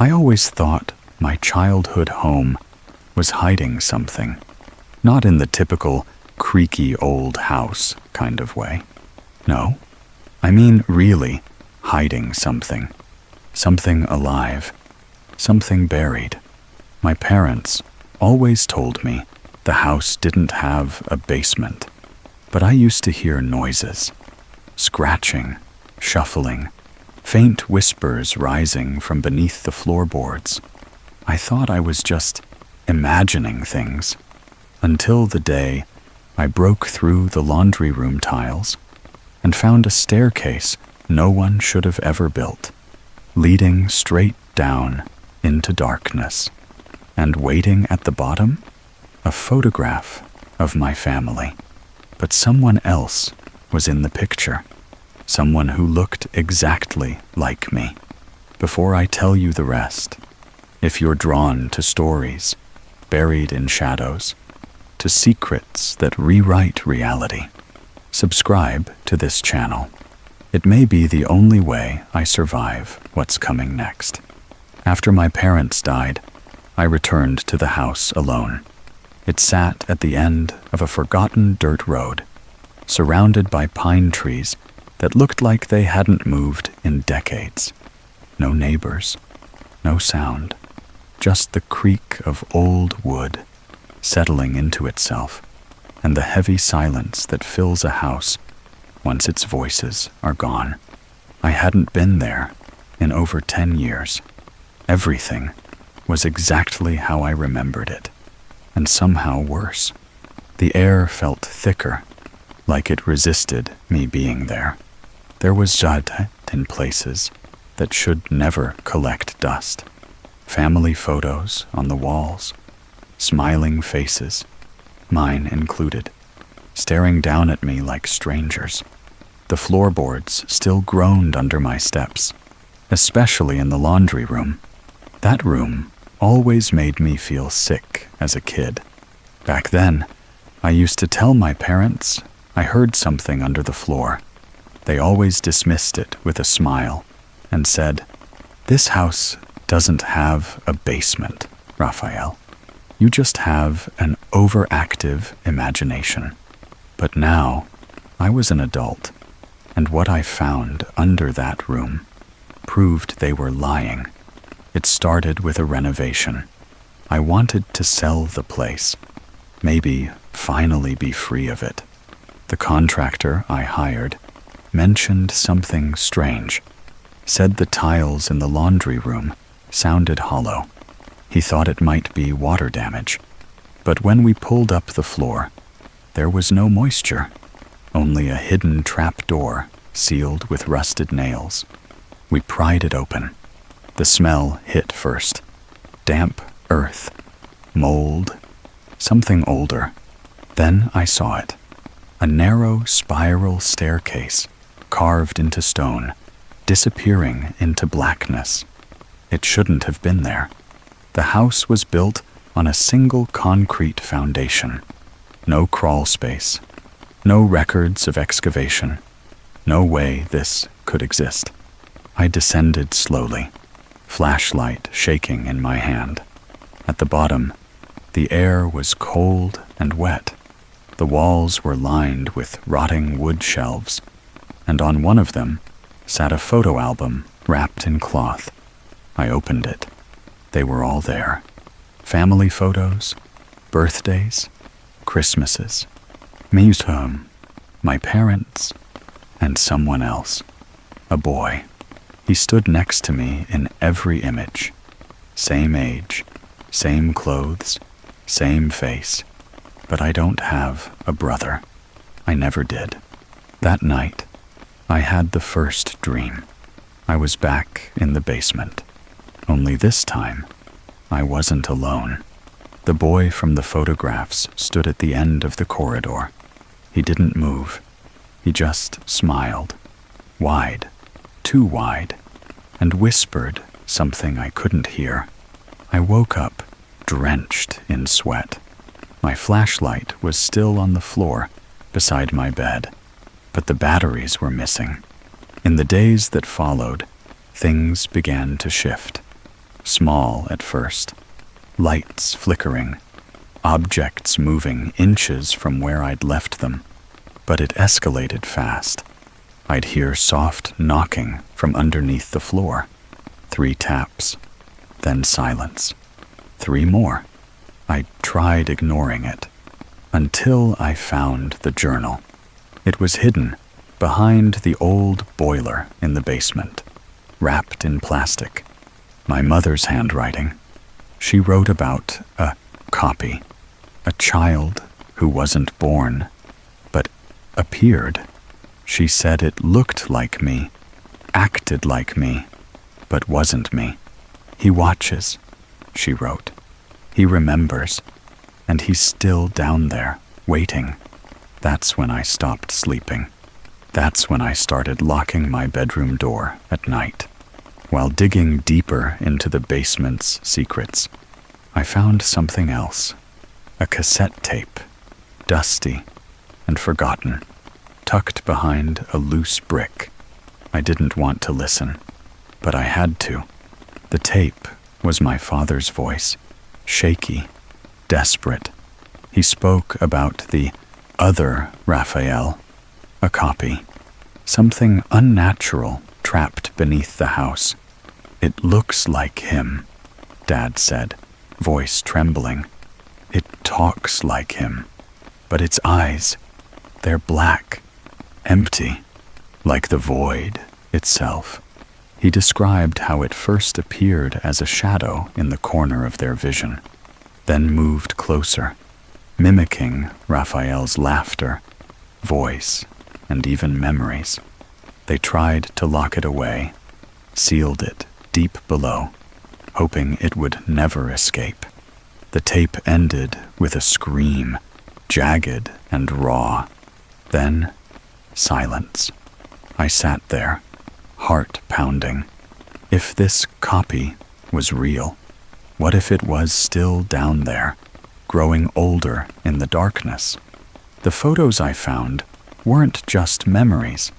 I always thought my childhood home was hiding something, not in the typical creaky old house kind of way. No, I mean really hiding something. Something alive. Something buried. My parents always told me the house didn't have a basement, but I used to hear noises. Scratching, shuffling, faint whispers rising from beneath the floorboards. I thought I was just imagining things, until the day I broke through the laundry room tiles and found a staircase no one should have ever built, leading straight down into darkness. And waiting at the bottom, a photograph of my family. But someone else was in the picture, someone who looked exactly like me. Before I tell you the rest, if you're drawn to stories buried in shadows, to secrets that rewrite reality, subscribe to this channel. It may be the only way I survive what's coming next. After my parents died, I returned to the house alone. It sat at the end of a forgotten dirt road, surrounded by pine trees that looked like they hadn't moved in decades. No neighbors, no sound, just the creak of old wood settling into itself, and the heavy silence that fills a house once its voices are gone. I hadn't been there in over 10 years. Everything was exactly how I remembered it, and somehow worse. The air felt thicker, like it resisted me being there. There was jade in places that should never collect dust. Family photos on the walls, smiling faces, mine included, staring down at me like strangers. The floorboards still groaned under my steps, especially in the laundry room. That room always made me feel sick as a kid. Back then, I used to tell my parents I heard something under the floor. They always dismissed it with a smile and said, "This house doesn't have a basement, Raphael. You just have an overactive imagination." But now, I was an adult, and what I found under that room proved they were lying. It started with a renovation. I wanted to sell the place, maybe finally be free of it. The contractor I hired mentioned something strange, said the tiles in the laundry room sounded hollow. He thought it might be water damage. But when we pulled up the floor, there was no moisture, only a hidden trap door sealed with rusted nails. We pried it open. The smell hit first. Damp earth, mold, something older. Then I saw it. A narrow spiral staircase, carved into stone, disappearing into blackness. It shouldn't have been there. The house was built on a single concrete foundation. No crawl space, no records of excavation. No way this could exist. I descended slowly, flashlight shaking in my hand. At the bottom, the air was cold and wet. The walls were lined with rotting wood shelves, and on one of them sat a photo album wrapped in cloth. I opened it. They were all there. Family photos, birthdays, Christmases, me's home, my parents, and someone else. A boy. He stood next to me in every image. Same age, same clothes, same face. But I don't have a brother. I never did. That night, I had the first dream. I was back in the basement. Only this time, I wasn't alone. The boy from the photographs stood at the end of the corridor. He didn't move. He just smiled. Wide, too wide, and whispered something I couldn't hear. I woke up, drenched in sweat. My flashlight was still on the floor beside my bed, but the batteries were missing. In the days that followed, things began to shift. small at first, lights flickering, objects moving inches from where I'd left them, but it escalated fast. I'd hear soft knocking from underneath the floor, 3 taps, then silence, 3 more. I tried ignoring it, until I found the journal. It was hidden behind the old boiler in the basement, wrapped in plastic. My mother's handwriting. She wrote about a copy, a child who wasn't born, but appeared. She said it looked like me, acted like me, but wasn't me. He watches, she wrote. He remembers, and he's still down there, waiting. That's when I stopped sleeping. That's when I started locking my bedroom door at night. While digging deeper into the basement's secrets, I found something else. A cassette tape, dusty and forgotten, tucked behind a loose brick. I didn't want to listen, but I had to. The tape was my father's voice, shaky, desperate. He spoke about the other Raphael, a copy, something unnatural trapped beneath the house. It looks like him, Dad said, voice trembling. It talks like him, but its eyes, they're black, empty, like the void itself. He described how it first appeared as a shadow in the corner of their vision, then moved closer, mimicking Raphael's laughter, voice, and even memories. They tried to lock it away, sealed it deep below, hoping it would never escape. The tape ended with a scream, jagged and raw. Then, silence. I sat there, heart pounding. If this copy was real, what if it was still down there, growing older in the darkness? The photos I found weren't just memories.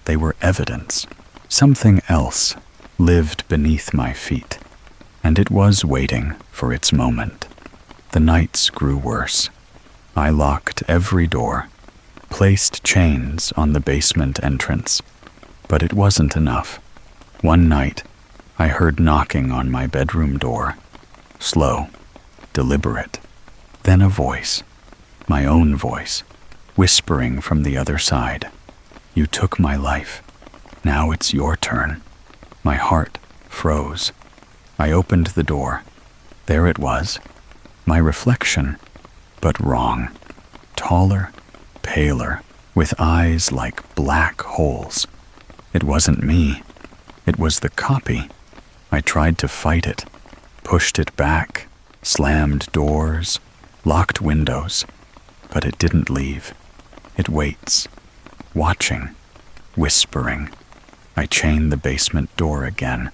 They were evidence. Something else lived beneath my feet, and it was waiting for its moment. The nights grew worse. I locked every door, placed chains on the basement entrance, but it wasn't enough. One night, I heard knocking on my bedroom door, slow, deliberate, then a voice, my own voice, whispering from the other side. You took my life. Now it's your turn. My heart froze. I opened the door. There it was, my reflection, but wrong. Taller, paler, with eyes like black holes. It wasn't me. It was the copy. I tried to fight it, pushed it back, slammed doors, locked windows, but it didn't leave. It waits, watching, whispering. I chain the basement door again,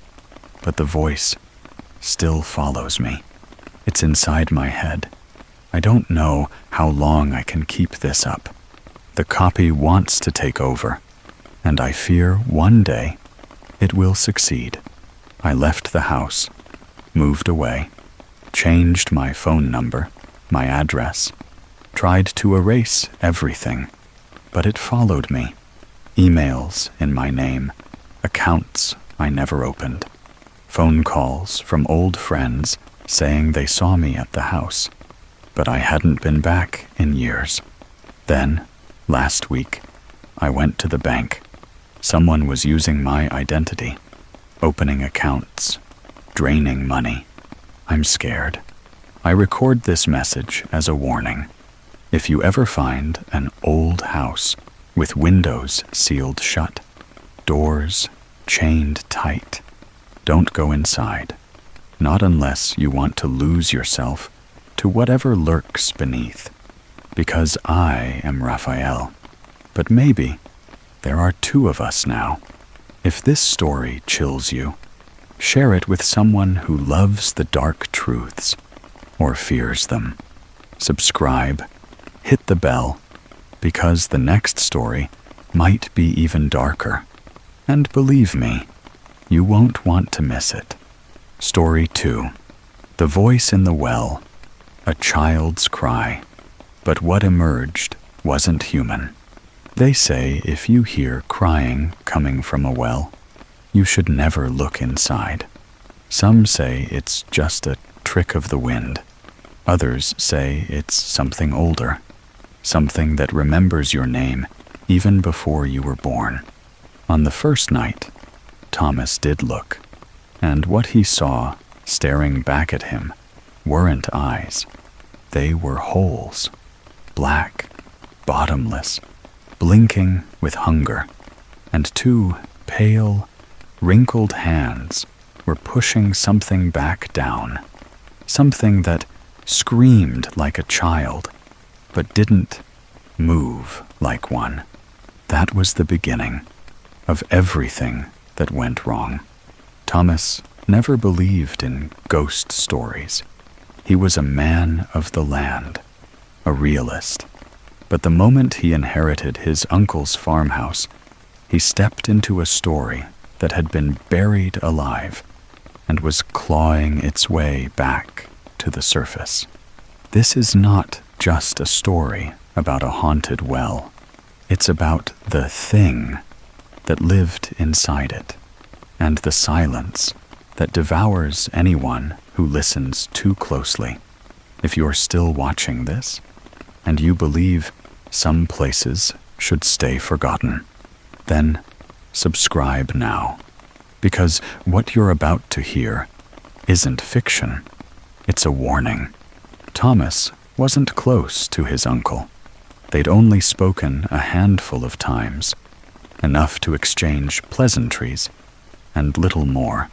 but the voice still follows me. It's inside my head. I don't know how long I can keep this up. The copy wants to take over, and I fear one day it will succeed. I left the house, moved away, changed my phone number, my address, tried to erase everything, but it followed me. Emails in my name, accounts I never opened, phone calls from old friends saying they saw me at the house, but I hadn't been back in years. Then, last week, I went to the bank. Someone was using my identity, opening accounts, draining money. I'm scared. I record this message as a warning. If you ever find an old house with windows sealed shut, doors chained tight, don't go inside. Not unless you want to lose yourself to whatever lurks beneath. Because I am Raphael. But maybe there are 2 of us now. If this story chills you, share it with someone who loves the dark truths or fears them. Subscribe, hit the bell, because the next story might be even darker. And believe me, you won't want to miss it. Story 2. The Voice in the Well. A child's cry. But what emerged wasn't human. They say if you hear crying coming from a well, you should never look inside. Some say it's just a trick of the wind. Others say it's something older, something that remembers your name even before you were born. On the first night, Thomas did look, and what he saw staring back at him weren't eyes. They were holes, black, bottomless, blinking with hunger, and two pale, wrinkled hands were pushing something back down, something that screamed like a child, but didn't move like one. That was the beginning of everything that went wrong. Thomas never believed in ghost stories. He was a man of the land, a realist. But the moment he inherited his uncle's farmhouse, he stepped into a story that had been buried alive and was clawing its way back to the surface. This is not just a story about a haunted well. It's about the thing that lived inside it, and the silence that devours anyone who listens too closely. If you're still watching this, and you believe some places should stay forgotten, then subscribe now, because what you're about to hear isn't fiction. It's a warning. Thomas wasn't close to his uncle. They'd only spoken a handful of times, enough to exchange pleasantries and little more.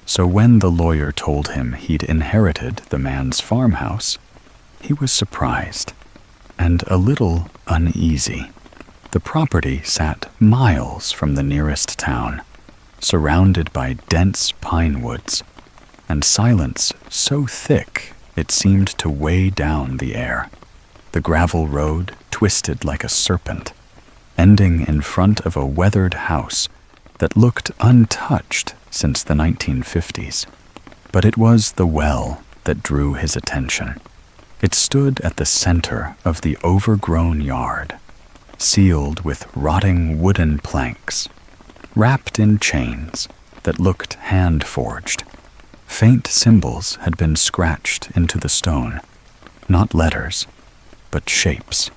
So when the lawyer told him he'd inherited the man's farmhouse, he was surprised and a little uneasy. The property sat miles from the nearest town, surrounded by dense pine woods, and silence so thick it seemed to weigh down the air. The gravel road twisted like a serpent, ending in front of a weathered house that looked untouched since the 1950s. But it was the well that drew his attention. It stood at the center of the overgrown yard, sealed with rotting wooden planks, wrapped in chains that looked hand-forged. Faint symbols had been scratched into the stone, not letters, but shapes,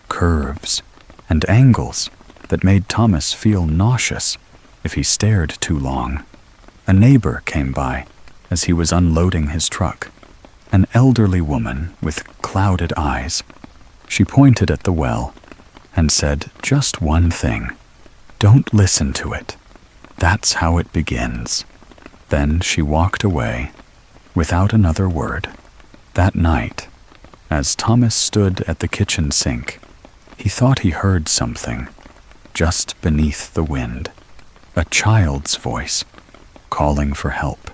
curves, and angles that made Thomas feel nauseous if he stared too long. A neighbor came by as he was unloading his truck, an elderly woman with clouded eyes. She pointed at the well and said just one thing: "Don't listen to it. That's how it begins." Then she walked away without another word. That night, as Thomas stood at the kitchen sink, he thought he heard something just beneath the wind, a child's voice calling for help.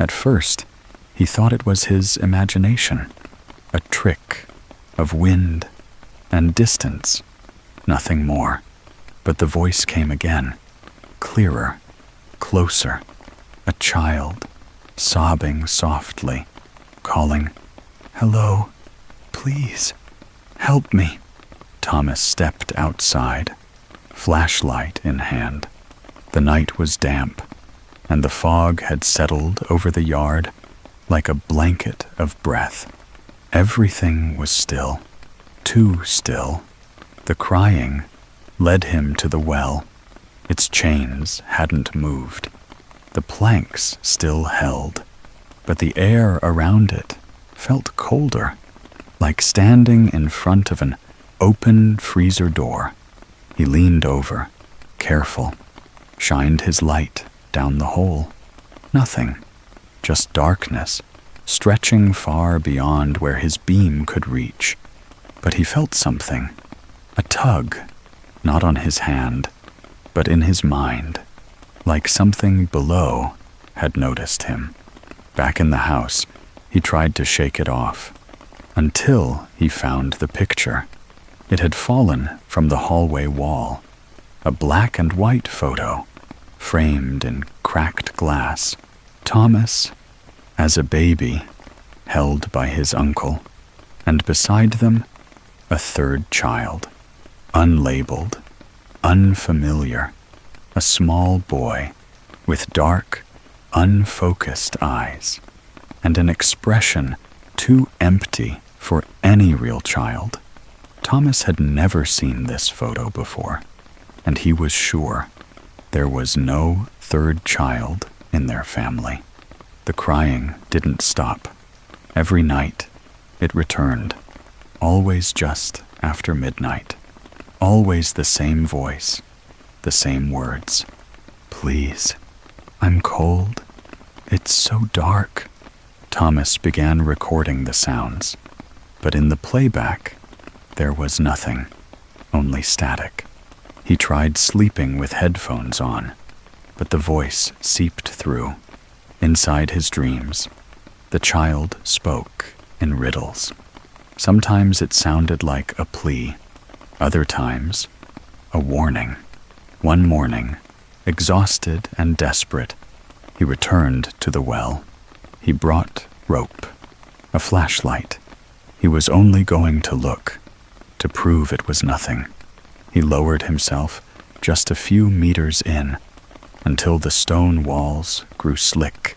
At first, he thought it was his imagination, a trick of wind and distance, nothing more. But the voice came again, clearer, closer, a child, sobbing softly, calling, "Hello, please, help me." Thomas stepped outside, flashlight in hand. The night was damp, and the fog had settled over the yard like a blanket of breath. Everything was still, too still. The crying led him to the well. Its chains hadn't moved. The planks still held, but the air around it felt colder, like standing in front of an open freezer door. He leaned over, careful, shined his light down the hole. Nothing, just darkness, stretching far beyond where his beam could reach. But he felt something, a tug, not on his hand, but in his mind, like something below had noticed him. Back in the house, he tried to shake it off, until he found the picture. It had fallen from the hallway wall, a black and white photo, framed in cracked glass. Thomas, as a baby, held by his uncle, and beside them, a third child, unlabeled, unfamiliar, a small boy with dark, unfocused eyes, and an expression too empty for any real child. Thomas had never seen this photo before, and he was sure there was no third child in their family. The crying didn't stop. Every night, it returned, always just after midnight. Always the same voice, the same words. "Please, I'm cold. It's so dark." Thomas began recording the sounds, but in the playback, there was nothing, only static. He tried sleeping with headphones on, but the voice seeped through. Inside his dreams, the child spoke in riddles. Sometimes it sounded like a plea, other times, a warning. One morning, exhausted and desperate, he returned to the well. He brought rope, a flashlight. He was only going to look, to prove it was nothing. He lowered himself just a few meters in, until the stone walls grew slick,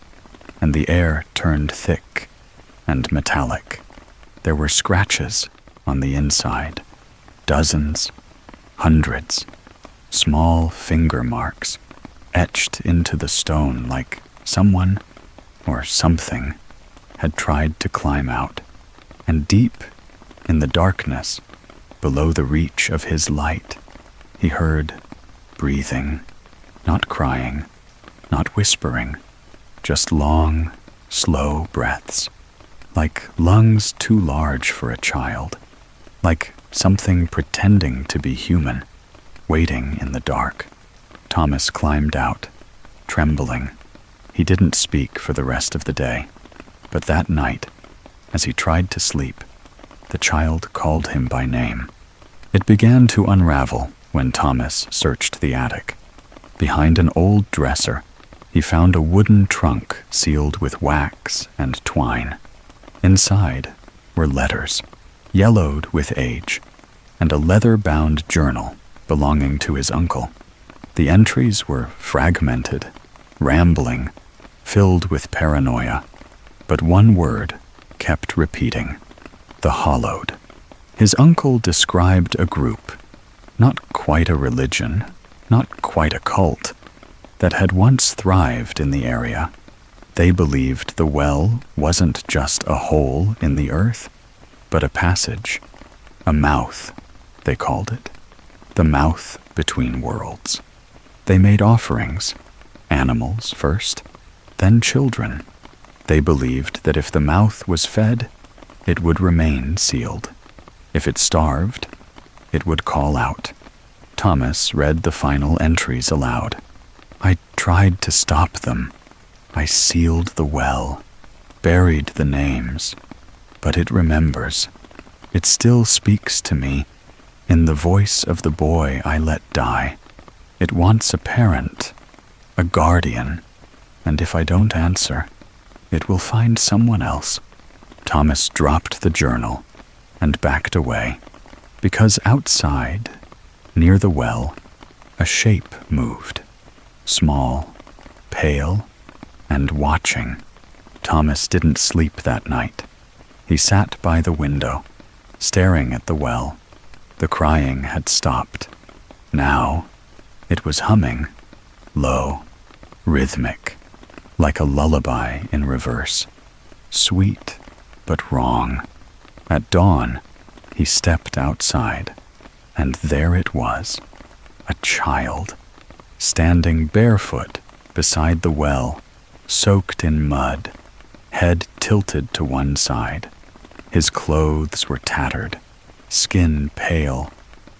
and the air turned thick and metallic. There were scratches on the inside, dozens, hundreds, small finger marks etched into the stone like someone or something had tried to climb out. And deep in the darkness, below the reach of his light, he heard breathing, not crying, not whispering, just long, slow breaths, like lungs too large for a child, like something pretending to be human, waiting in the dark. Thomas climbed out, trembling. He didn't speak for the rest of the day, but that night, as he tried to sleep, the child called him by name. It began to unravel when Thomas searched the attic. Behind an old dresser, he found a wooden trunk sealed with wax and twine. Inside were letters, yellowed with age, and a leather-bound journal belonging to his uncle. The entries were fragmented, rambling, filled with paranoia, but one word kept repeating: the Hollowed. His uncle described a group, not quite a religion, not quite a cult, that had once thrived in the area. They believed the well wasn't just a hole in the earth, but a passage, a mouth, they called it, the mouth between worlds. They made offerings, animals first, then children. They believed that if the mouth was fed, it would remain sealed. If it starved, it would call out. Thomas read the final entries aloud. "I tried to stop them. I sealed the well, buried the names, but it remembers. It still speaks to me in the voice of the boy I let die. It wants a parent, a guardian, and if I don't answer, it will find someone else." Thomas dropped the journal and backed away, because outside, near the well, a shape moved, small, pale, and watching. Thomas didn't sleep that night. He sat by the window, staring at the well. The crying had stopped. Now, it was humming, low, rhythmic, like a lullaby in reverse, sweet but wrong. At dawn, he stepped outside, and there it was, a child, standing barefoot beside the well, soaked in mud, head tilted to one side. His clothes were tattered, skin pale,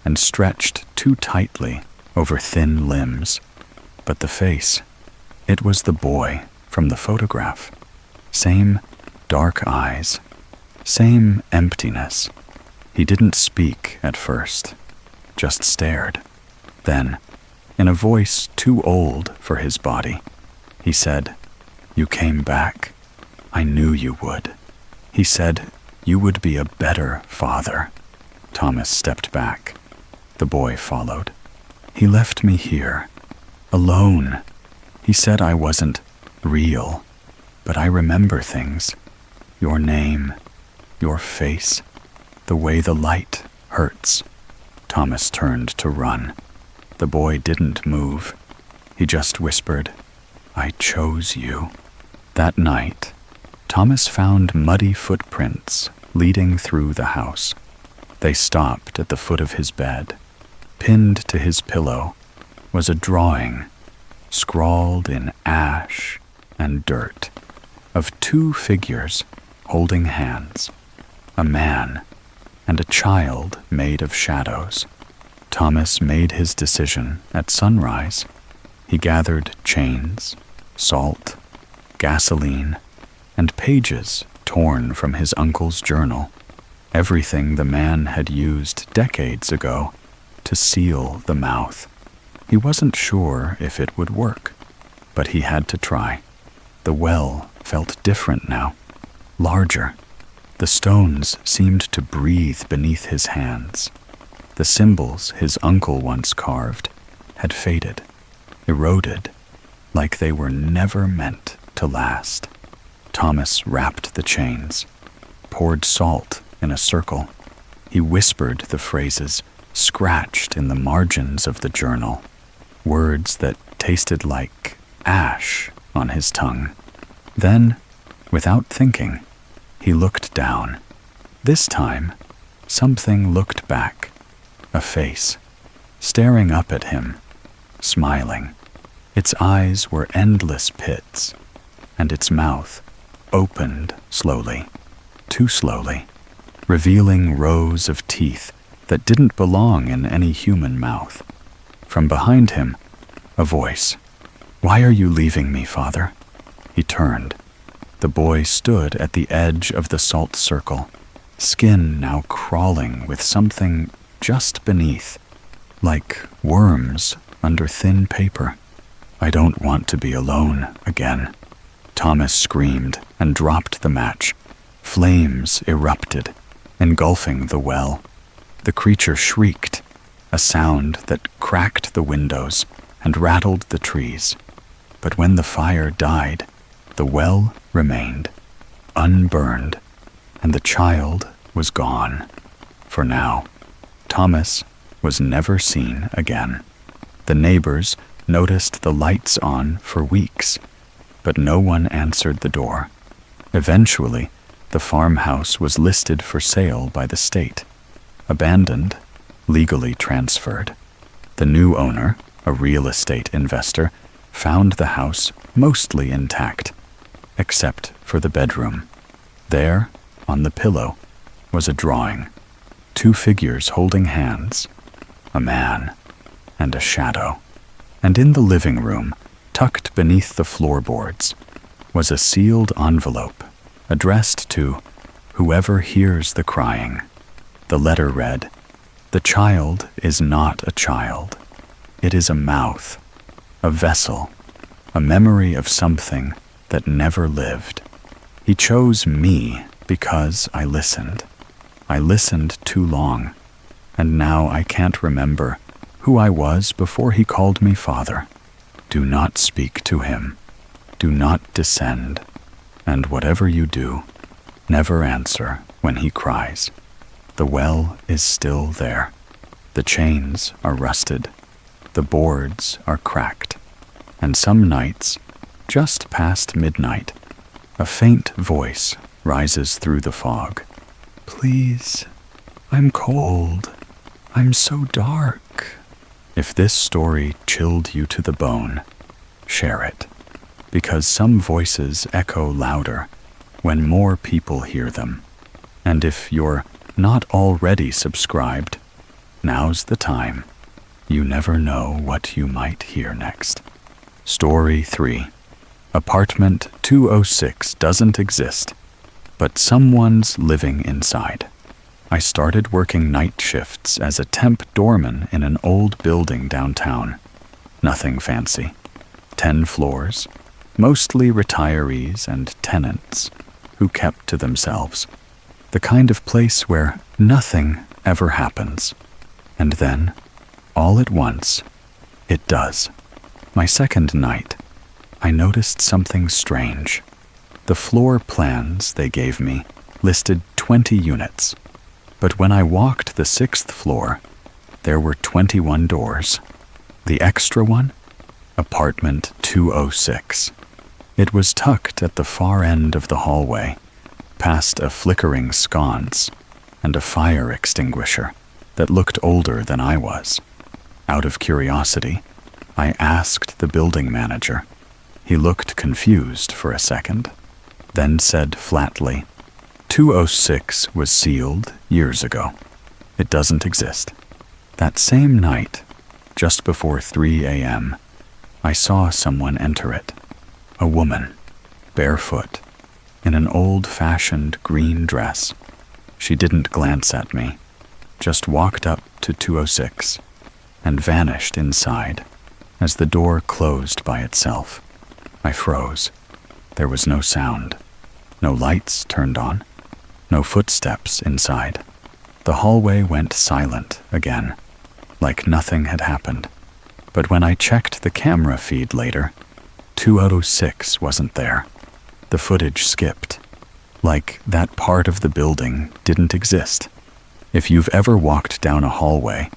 and stretched too tightly over thin limbs. But the face, it was the boy from the photograph. Same dark eyes, same emptiness. He didn't speak at first, just stared. Then, in a voice too old for his body, he said, You came back. I knew you would. He said you would be a better father. Thomas stepped back. The boy followed. He left me here, alone. He said I wasn't real, but I remember things. Your name, your face, the way the light hurts. Thomas turned to run. The boy didn't move. He just whispered, I chose you. That night, Thomas found muddy footprints leading through the house. They stopped at the foot of his bed. Pinned to his pillow was a drawing, scrawled in ash and dirt, of two figures holding hands, a man and a child made of shadows. Thomas made his decision at sunrise. He gathered chains, salt, gasoline, and pages torn from his uncle's journal, everything the man had used decades ago to seal the mouth. He wasn't sure if it would work, but he had to try. The well felt different now, larger. The stones seemed to breathe beneath his hands. The symbols his uncle once carved had faded, eroded, like they were never meant to last. Thomas wrapped the chains, poured salt in a circle. He whispered the phrases scratched in the margins of the journal, words that tasted like ash on his tongue. Then, without thinking, he looked down. This time, something looked back, a face, staring up at him, smiling. Its eyes were endless pits, and its mouth opened slowly, too slowly, revealing rows of teeth that didn't belong in any human mouth. From behind him, a voice. Why are you leaving me, Father? He turned. The boy stood at the edge of the salt circle, skin now crawling with something just beneath, like worms under thin paper. I don't want to be alone again. Thomas screamed and dropped the match. Flames erupted, engulfing the well. The creature shrieked, a sound that cracked the windows and rattled the trees. But when the fire died, the well remained, unburned, and the child was gone. For now, Thomas was never seen again. The neighbors noticed the lights on for weeks, but no one answered the door. Eventually, the farmhouse was listed for sale by the state, abandoned, legally transferred. The new owner, a real estate investor, found the house mostly intact, except for the bedroom. There, on the pillow, was a drawing, two figures holding hands, a man and a shadow. And in the living room, tucked beneath the floorboards, was a sealed envelope addressed to whoever hears the crying. The letter read, "The child is not a child. It is a mouth, a vessel, a memory of something that never lived. He chose me because I listened. I listened too long, and now I can't remember who I was before he called me Father. Do not speak to him. Do not descend. And whatever you do, never answer when he cries. The well is still there. The chains are rusted. The boards are cracked. And some nights, just past midnight, a faint voice rises through the fog. Please, I'm cold. I'm so dark." If this story chilled you to the bone, share it, because some voices echo louder when more people hear them. And if you're not already subscribed, now's the time. You never know what you might hear next. Story 3. Apartment 206 doesn't exist, but someone's living inside. I started working night shifts as a temp doorman in an old building downtown. Nothing fancy. 10 floors, Mostly retirees and tenants who kept to themselves. The kind of place where nothing ever happens. And then, all at once, it does. My second night, I noticed something strange. The floor plans they gave me listed 20 units, but when I walked the 6th floor, there were 21 doors. The extra one? Apartment 206. It was tucked at the far end of the hallway, past a flickering sconce and a fire extinguisher that looked older than I was. Out of curiosity, I asked the building manager. He looked confused for a second, then said flatly, 206 was sealed years ago. It doesn't exist. That same night, just before 3 a.m., I saw someone enter it. A woman, barefoot, in an old-fashioned green dress. She didn't glance at me, just walked up to 206 and vanished inside as the door closed by itself. I froze. There was no sound, no lights turned on, no footsteps inside. The hallway went silent again, like nothing had happened. But when I checked the camera feed later, 206 wasn't there. The footage skipped, like that part of the building didn't exist. If you've ever walked down a hallway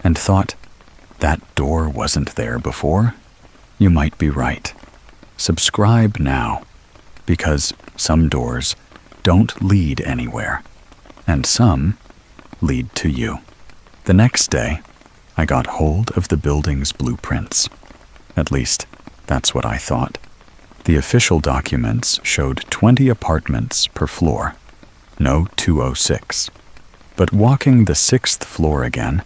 and thought, that door wasn't there before, you might be right. Subscribe now, because some doors don't lead anywhere, and some lead to you. The next day, I got hold of the building's blueprints. At least, that's what I thought. The official documents showed 20 apartments per floor, no 206. But walking the 6th floor again,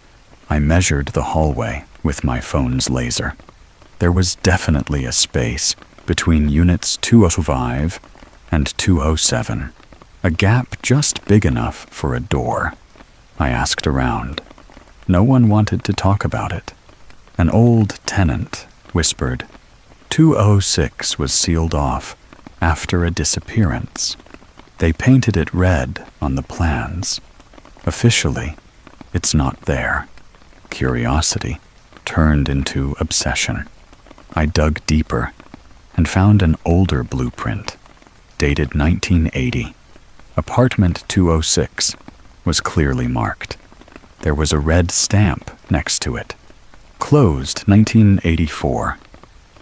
I measured the hallway with my phone's laser. There was definitely a space between units 205 and 207, a gap just big enough for a door. I asked around. No one wanted to talk about it. An old tenant whispered, 206 was sealed off after a disappearance. They painted it red on the plans. Officially, it's not there. Curiosity turned into obsession. I dug deeper and found an older blueprint, dated 1980. Apartment 206 was clearly marked. There was a red stamp next to it. Closed 1984.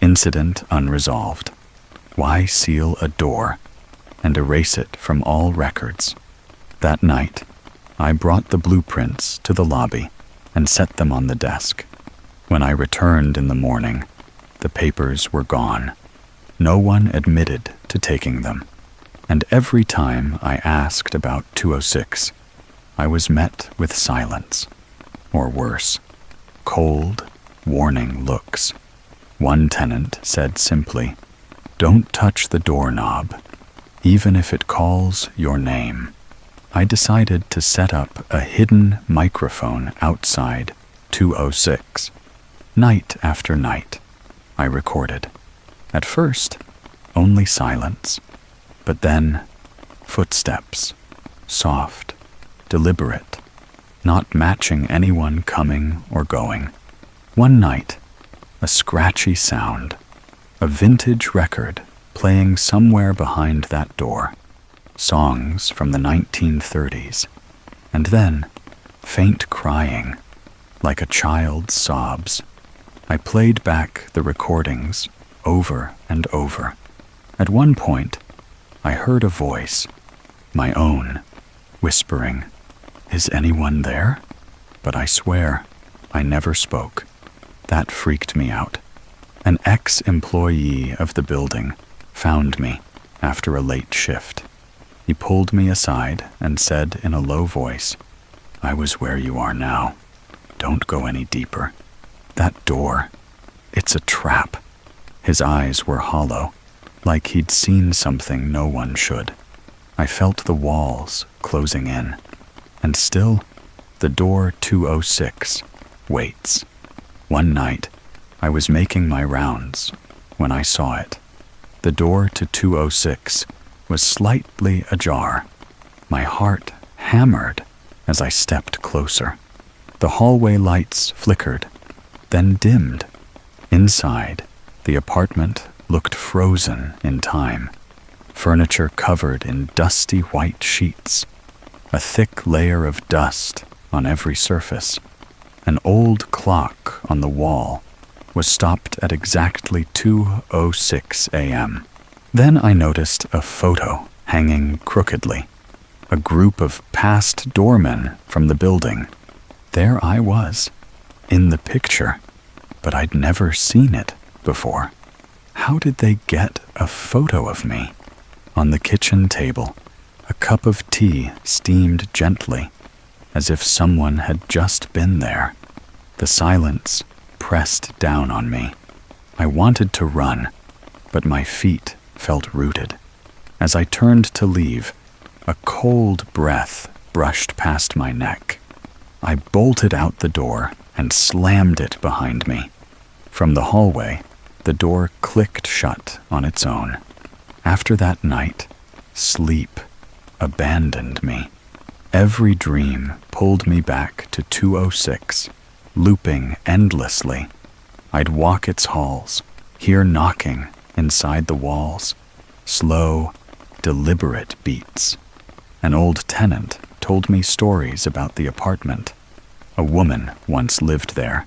Incident unresolved. Why seal a door and erase it from all records? That night, I brought the blueprints to the lobby and set them on the desk. When I returned in the morning, the papers were gone. No one admitted to taking them. And every time I asked about 206, I was met with silence, or worse, cold, warning looks. One tenant said simply, "Don't touch the doorknob, even if it calls your name." I decided to set up a hidden microphone outside 206. Night after night, I recorded. At first, only silence, but then footsteps, soft, deliberate, not matching anyone coming or going. One night, a scratchy sound, a vintage record playing somewhere behind that door, songs from the 1930s, and then faint crying, like a child's sobs. I played back the recordings over and over. At one point, I heard a voice, my own, whispering, "Is anyone there?" But I swear, I never spoke. That freaked me out. An ex-employee of the building found me after a late shift. He pulled me aside and said in a low voice, "I was where you are now. Don't go any deeper. That door, it's a trap." His eyes were hollow, like he'd seen something no one should. I felt the walls closing in, and still, the door 206 waits. One night, I was making my rounds when I saw it. The door to 206 was slightly ajar. My heart hammered as I stepped closer. The hallway lights flickered, then dimmed. Inside, the apartment looked frozen in time. Furniture covered in dusty white sheets, a thick layer of dust on every surface. An old clock on the wall was stopped at exactly 2:06 a.m. Then I noticed a photo hanging crookedly. A group of past doormen from the building. There I was, in the picture, but I'd never seen it before. How did they get a photo of me? On the kitchen table, a cup of tea steamed gently, as if someone had just been there. The silence pressed down on me. I wanted to run, but my feet felt rooted. As I turned to leave, a cold breath brushed past my neck. I bolted out the door and slammed it behind me. From the hallway, the door clicked shut on its own. After that night, sleep abandoned me. Every dream pulled me back to 206, looping endlessly. I'd walk its halls, hear knocking inside the walls, slow, deliberate beats. An old tenant told me stories about the apartment. A woman once lived there,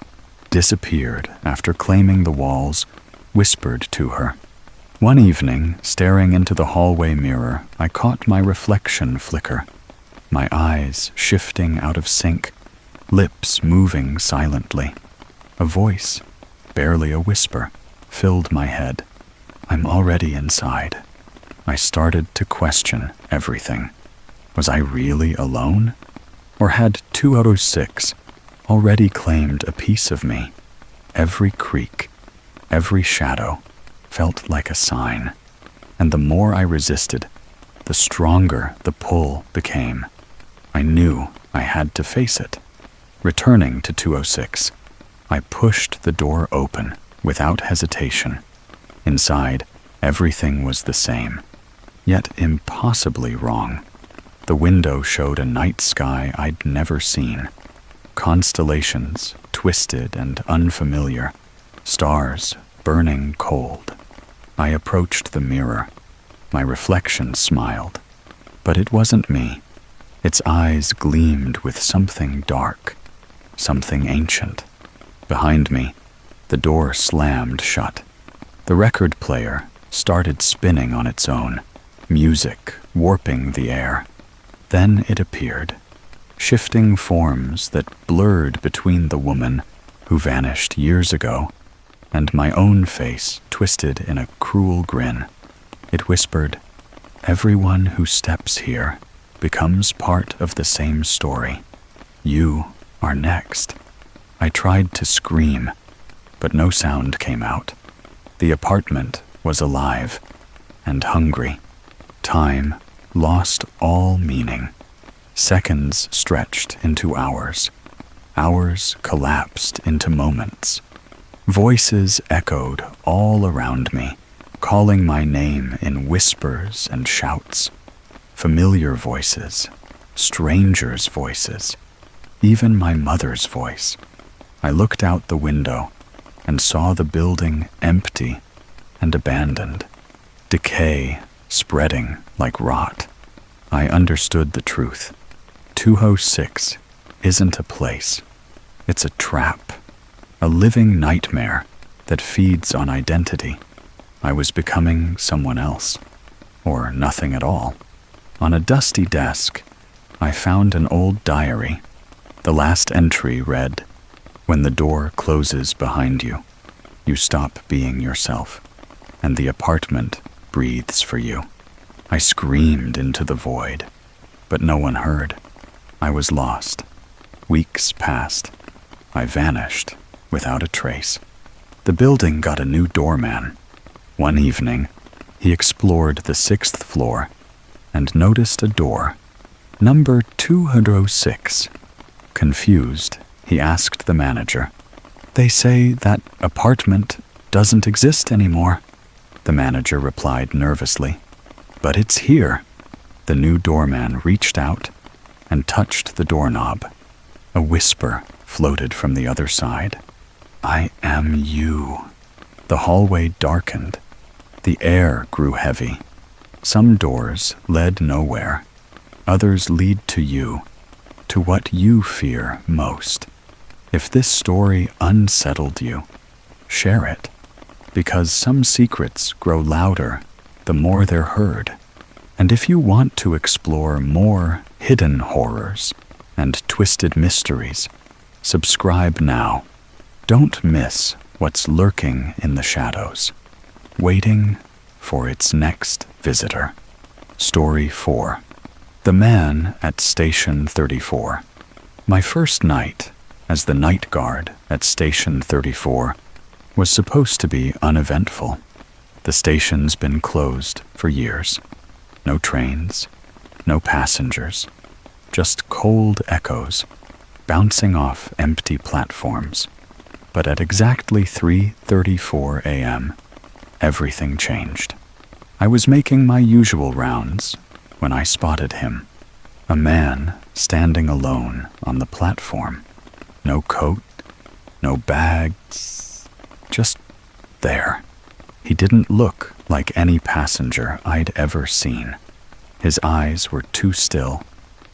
disappeared after claiming the walls whispered to her. One evening, staring into the hallway mirror, I caught my reflection flicker, my eyes shifting out of sync, lips moving silently. A voice, barely a whisper, filled my head. I'm already inside. I started to question everything. Was I really alone? Or had 206 already claimed a piece of me? Every creak, every shadow felt like a sign, and the more I resisted, the stronger the pull became. I knew I had to face it. Returning to 206, I pushed the door open without hesitation. Inside, everything was the same, yet impossibly wrong. The window showed a night sky I'd never seen. Constellations, twisted and unfamiliar, stars burning cold. I approached the mirror. My reflection smiled, but it wasn't me. Its eyes gleamed with something dark, something ancient. Behind me, the door slammed shut. The record player started spinning on its own, music warping the air. Then it appeared, shifting forms that blurred between the woman who vanished years ago and my own face twisted in a cruel grin. It whispered, "Everyone who steps here becomes part of the same story. You are next." I tried to scream, but no sound came out. The apartment was alive and hungry. Time lost all meaning. Seconds stretched into hours. Hours collapsed into moments. Voices echoed all around me, calling my name in whispers and shouts. Familiar voices, strangers' voices, even my mother's voice. I looked out the window and saw the building empty and abandoned, decay spreading like rot. I understood the truth. 206 isn't a place. It's a trap, a living nightmare that feeds on identity. I was becoming someone else, or nothing at all. On a dusty desk, I found an old diary. The last entry read, "When the door closes behind you, you stop being yourself, and the apartment breathes for you." I screamed into the void, but no one heard. I was lost. Weeks passed. I vanished without a trace. The building got a new doorman. One evening, he explored the 6th floor and noticed a door, number 206. Confused, he asked the manager, "They say that apartment doesn't exist anymore." the manager replied nervously. "But it's here." The new doorman reached out and touched the doorknob. A whisper floated from the other side. "I am you." The hallway darkened. The air grew heavy. Some doors led nowhere. Others lead to you, to what you fear most. If this story unsettled you, share it, because some secrets grow louder the more they're heard. And if you want to explore more hidden horrors and twisted mysteries, subscribe now. Don't miss what's lurking in the shadows, waiting for its next visitor. Story 4. The Man at Station 34. My first night as the night guard at Station 34 was supposed to be uneventful. The station's been closed for years. No trains, no passengers, just cold echoes bouncing off empty platforms. But at exactly 3:34 a.m., everything changed. I was making my usual rounds when I spotted him, a man standing alone on the platform. No coat, no bags, just there. He didn't look like any passenger I'd ever seen. His eyes were too still,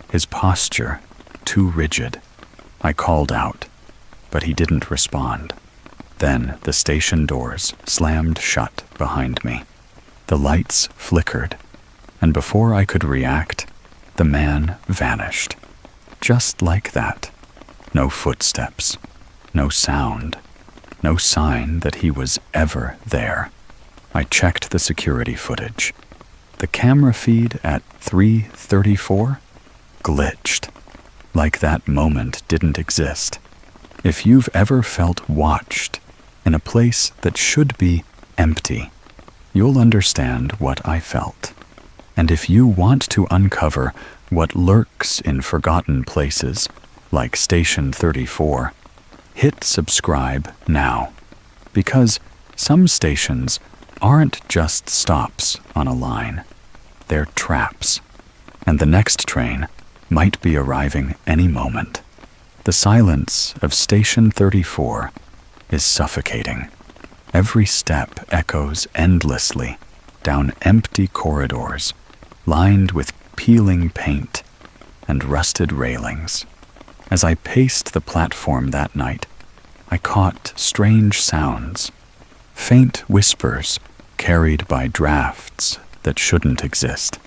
his posture too rigid. I called out, but he didn't respond. Then the station doors slammed shut behind me. The lights flickered, and before I could react, the man vanished. Just like that. No footsteps, no sound, no sign that he was ever there. I checked the security footage. The camera feed at 3:34 glitched, like that moment didn't exist. If you've ever felt watched in a place that should be empty, you'll understand what I felt. And if you want to uncover what lurks in forgotten places, like Station 34, hit subscribe now. Because some stations aren't just stops on a line. They're traps. And the next train might be arriving any moment. The silence of Station 34 is suffocating. Every step echoes endlessly down empty corridors, lined with peeling paint and rusted railings. As I paced the platform that night, I caught strange sounds, faint whispers carried by drafts that shouldn't exist.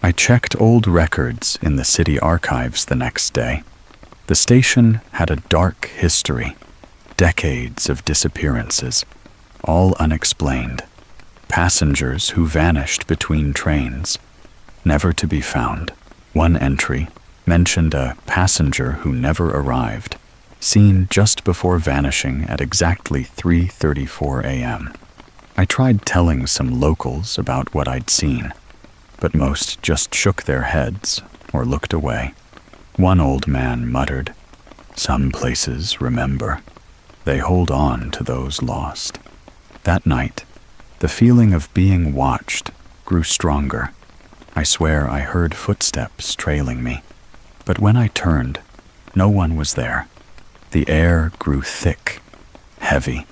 I checked old records in the city archives the next day. The station had a dark history, decades of disappearances, all unexplained. Passengers who vanished between trains, never to be found. One entry mentioned a passenger who never arrived, seen just before vanishing at exactly 3:34 a.m. I tried telling some locals about what I'd seen, but most just shook their heads or looked away. One old man muttered, "Some places remember. They hold on to those lost." That night, the feeling of being watched grew stronger. I swear I heard footsteps trailing me, but when I turned, no one was there. The air grew thick, heavy,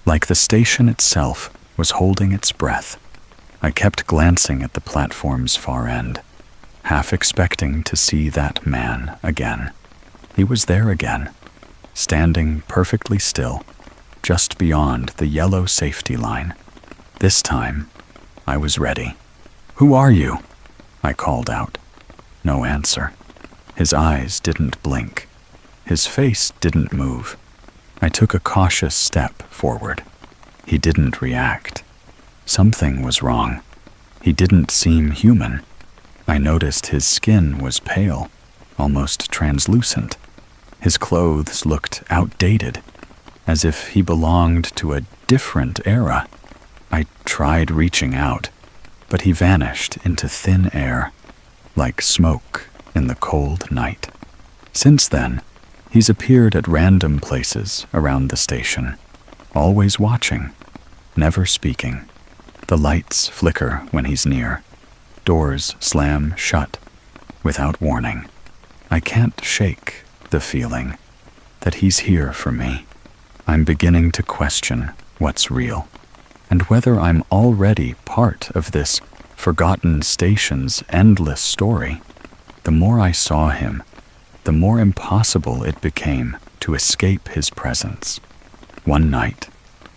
like the station itself was holding its breath. I kept glancing at the platform's far end, half expecting to see that man again. He was there again, standing perfectly still, just beyond the yellow safety line. This time, I was ready. "Who are you?" I called out. No answer. His eyes didn't blink. His face didn't move. I took a cautious step forward. He didn't react. Something was wrong. He didn't seem human. I noticed his skin was pale, almost translucent. His clothes looked outdated, as if he belonged to a different era. I tried reaching out, but he vanished into thin air, like smoke in the cold night. Since then, he's appeared at random places around the station, always watching, never speaking. The lights flicker when he's near. Doors slam shut without warning. I can't shake the feeling that he's here for me. I'm beginning to question what's real, and whether I'm already part of this forgotten station's endless story. The more I saw him, the more impossible it became to escape his presence. One night,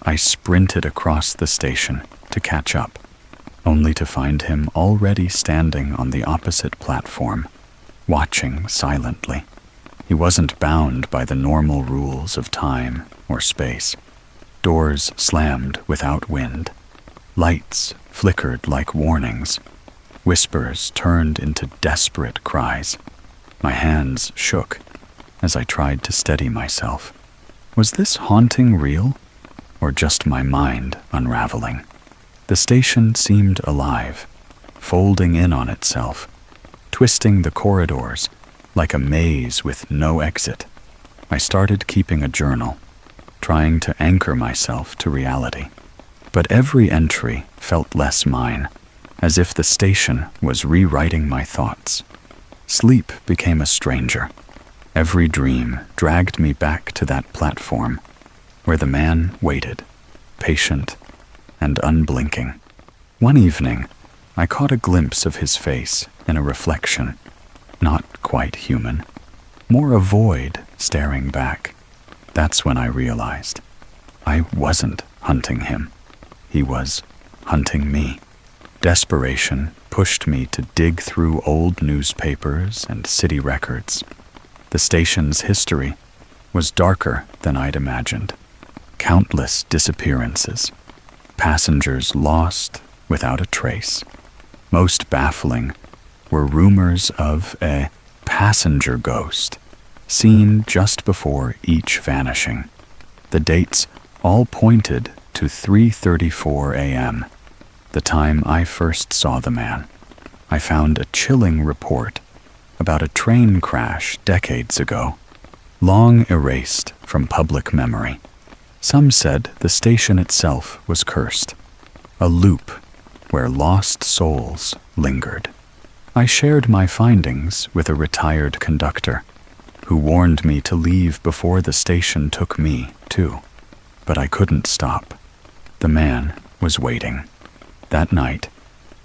I sprinted across the station to catch up, only to find him already standing on the opposite platform, watching silently. He wasn't bound by the normal rules of time or space. Doors slammed without wind. Lights flickered like warnings. Whispers turned into desperate cries. My hands shook as I tried to steady myself. Was this haunting real, or just my mind unraveling? The station seemed alive, folding in on itself, twisting the corridors like a maze with no exit. I started keeping a journal, trying to anchor myself to reality. But every entry felt less mine, as if the station was rewriting my thoughts. Sleep became a stranger. Every dream dragged me back to that platform, where the man waited, patient and unblinking. One evening, I caught a glimpse of his face in a reflection, not quite human, more a void staring back. That's when I realized I wasn't hunting him. He was hunting me. Desperation pushed me to dig through old newspapers and city records. The station's history was darker than I'd imagined. Countless disappearances, passengers lost without a trace. Most baffling were rumors of a passenger ghost seen just before each vanishing. The dates all pointed to 3:34 a.m., the time I first saw the man. I found a chilling report about a train crash decades ago, long erased from public memory. Some said the station itself was cursed, a loop where lost souls lingered. I shared my findings with a retired conductor, who warned me to leave before the station took me, too. But I couldn't stop. The man was waiting. That night,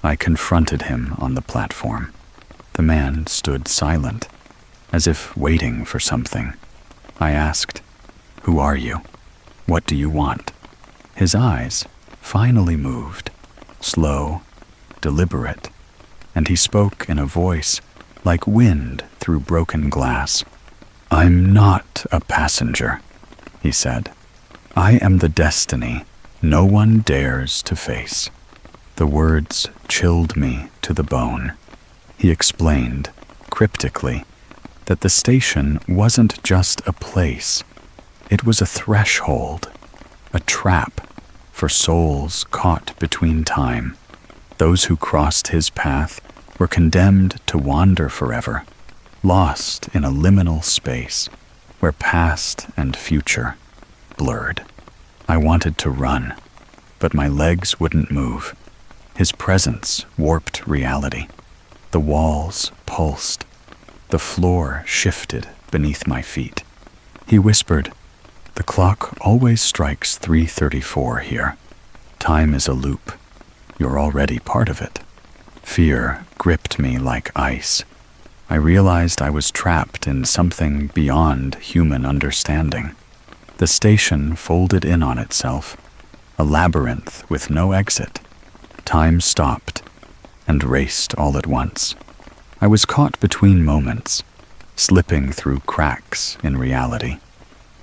I confronted him on the platform. The man stood silent, as if waiting for something. I asked, "Who are you? What do you want?" His eyes finally moved, slow, deliberate, and he spoke in a voice like wind through broken glass. "I'm not a passenger," he said. "I am the destiny no one dares to face." The words chilled me to the bone. He explained, cryptically, that the station wasn't just a place. It was a threshold, a trap for souls caught between time. Those who crossed his path were condemned to wander forever, lost in a liminal space where past and future blurred. I wanted to run, but my legs wouldn't move. His presence warped reality. The walls pulsed. The floor shifted beneath my feet. He whispered, "The clock always strikes 3:34 here. Time is a loop. You're already part of it." Fear gripped me like ice. I realized I was trapped in something beyond human understanding. The station folded in on itself, a labyrinth with no exit. Time stopped and raced all at once. I was caught between moments, slipping through cracks in reality.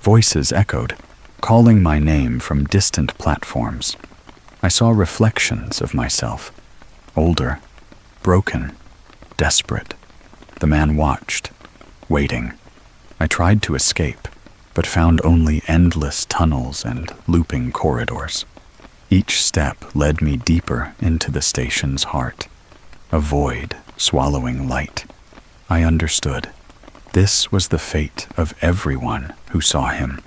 Voices echoed, calling my name from distant platforms. I saw reflections of myself, older, broken, desperate. The man watched, waiting. I tried to escape, but found only endless tunnels and looping corridors. Each step led me deeper into the station's heart, a void swallowing light. I understood. This was the fate of everyone who saw him,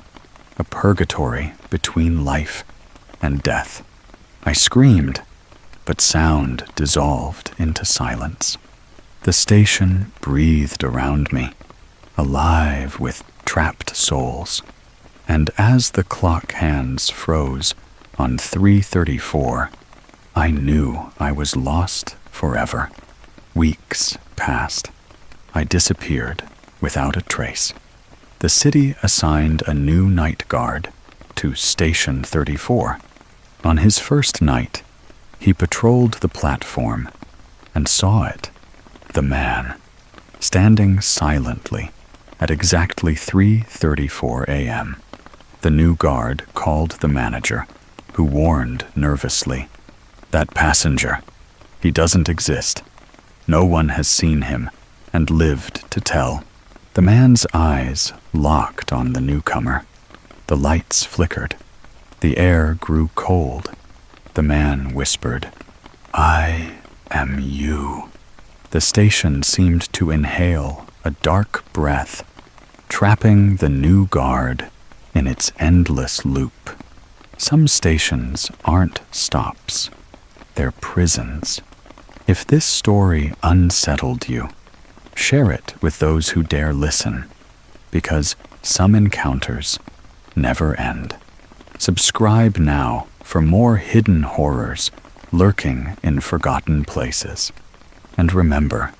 a purgatory between life and death. I screamed, but sound dissolved into silence. The station breathed around me, alive with trapped souls. And as the clock hands froze on 3:34, I knew I was lost forever. Weeks passed. I disappeared without a trace. The city assigned a new night guard to Station 34. On his first night, he patrolled the platform and saw it, the man, standing silently at exactly 3:34 a.m. The new guard called the manager, who warned nervously, "That passenger, he doesn't exist. No one has seen him and lived to tell." The man's eyes locked on the newcomer. The lights flickered. The air grew cold. The man whispered, "I am you." The station seemed to inhale a dark breath, trapping the new guard in its endless loop. Some stations aren't stops. They're prisons. If this story unsettled you, share it with those who dare listen, because some encounters never end. Subscribe now for more hidden horrors lurking in forgotten places. And remember,